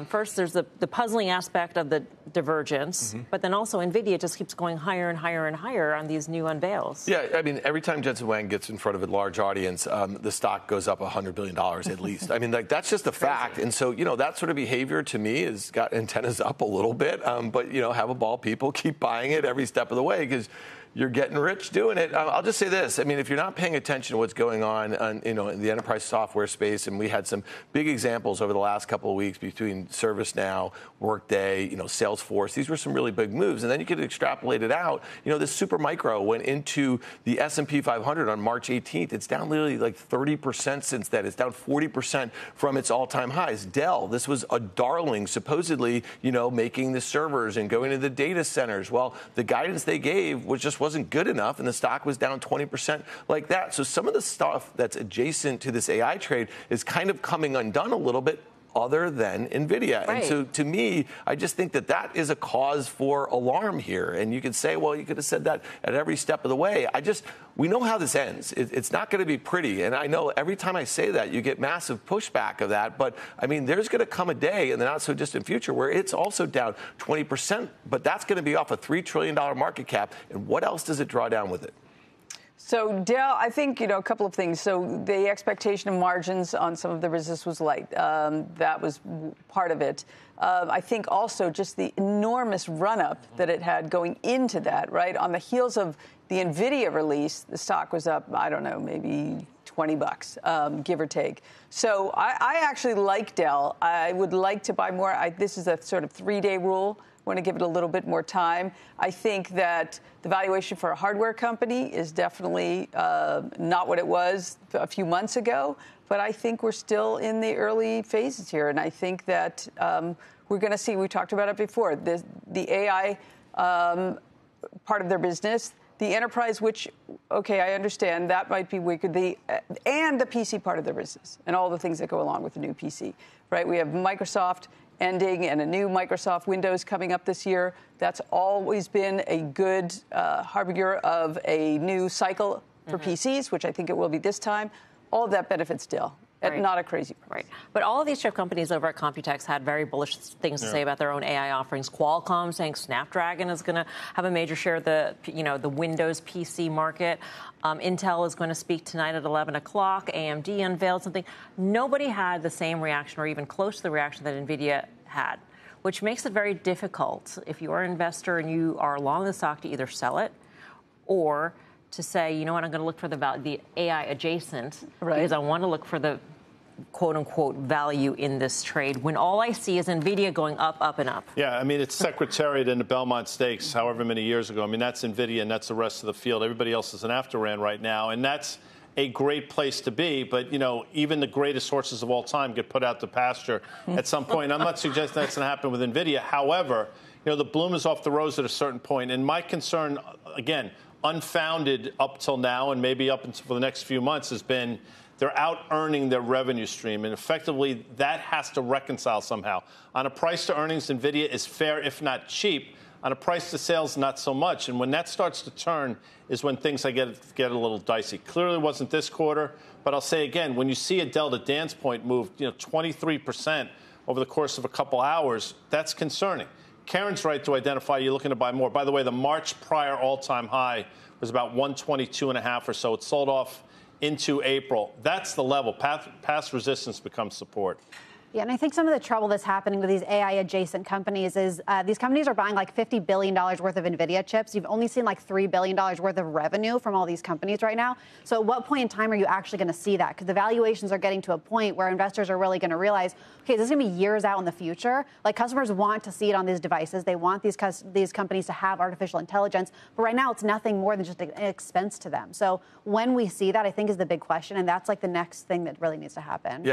First, there's the puzzling aspect of the divergence, but then also Nvidia just keeps going higher and higher and higher on these new unveils. Yeah, I mean, every time Jensen Huang gets in front of a large audience, the stock goes up $100 billion at least. I mean, like, that's just a fact. And so, that sort of behavior to me has got antennas up a little bit. But, have a ball, people keep buying it every step of the way because you're getting rich doing it. I'll just say this. I mean, if you're not paying attention to what's going on, in the enterprise software space, and we had some big examples over the last couple of weeks between ServiceNow, Workday, Salesforce. These were some really big moves. And then you could extrapolate it out. This super micro went into the S&P 500 on March 18th. It's down literally like 30% since then. It's down 40% from its all-time highs. Dell, this was a darling, supposedly, making the servers and going to the data centers. Well, the guidance they gave wasn't good enough, and the stock was down 20% like that. So some of the stuff that's adjacent to this AI trade is kind of coming undone a little bit, other than Nvidia. Right. And so to me, I just think that is a cause for alarm here. And you could say, well, you could have said that at every step of the way. We know how this ends. It's not going to be pretty. And I know every time I say that, you get massive pushback of that. But I mean, there's going to come a day in the not so distant future where it's also down 20%, but that's going to be off a $3 trillion market cap. And what else does it draw down with it? So, Dell, I think, a couple of things. So the expectation of margins on some of the business was light. That was part of it. I think also just the enormous run-up that it had going into that, right? On the heels of the Nvidia release, the stock was up, I don't know, maybe $20, give or take. So I actually like Dell. I would like to buy more. This is a sort of 3-day rule. Want to give it a little bit more time. I think that the valuation for a hardware company is definitely not what it was a few months ago, but I think we're still in the early phases here, and I think that we're going to see, we talked about it before, the AI part of their business, the enterprise, which, okay, I understand that might be weaker, and the PC part of their business, and all the things that go along with the new PC, right? We have Microsoft ending and a new Microsoft Windows coming up this year. That's always been a good harbinger of a new cycle for PCs, which I think it will be this time. All of that benefits Dell. Right. Not a crazy price. Right. But all of these chip companies over at Computex had very bullish things to say about their own AI offerings. Qualcomm saying Snapdragon is going to have a major share of the Windows PC market. Intel is going to speak tonight at 11 o'clock. AMD unveiled something. Nobody had the same reaction or even close to the reaction that Nvidia had, which makes it very difficult if you are an investor and you are long the stock to either sell it or to say, you know what, I'm going to look for the AI adjacent, right, because I want to look for the quote-unquote value in this trade when all I see is Nvidia going up, up, and up. Yeah, I mean, it's Secretariat in the Belmont Stakes however many years ago. I mean, that's Nvidia and that's the rest of the field. Everybody else is an after-ran right now, and that's a great place to be. But, even the greatest horses of all time get put out to pasture at some point. I'm not suggesting that's going to happen with Nvidia. However, the bloom is off the rose at a certain point. And my concern, again, unfounded up till now and maybe up until for the next few months, has been they're out earning their revenue stream. And effectively, that has to reconcile somehow. On a price to earnings, Nvidia is fair, if not cheap. On a price to sales, not so much. And when that starts to turn is when things get a little dicey. Clearly wasn't this quarter. But I'll say again, when you see a Dell, to Dan's point, move 23% over the course of a couple hours, that's concerning. Karen's right to identify you're looking to buy more. By the way, the March prior all-time high was about 122.5 or so. It sold off into April. That's the level. Past resistance becomes support. Yeah, and I think some of the trouble that's happening with these AI-adjacent companies is these companies are buying like $50 billion worth of Nvidia chips. You've only seen like $3 billion worth of revenue from all these companies right now. So at what point in time are you actually going to see that? Because the valuations are getting to a point where investors are really going to realize, okay, this is going to be years out in the future. Like, customers want to see it on these devices. They want these companies to have artificial intelligence. But right now, it's nothing more than just an expense to them. So when we see that, I think, is the big question. And that's like the next thing that really needs to happen. Yeah.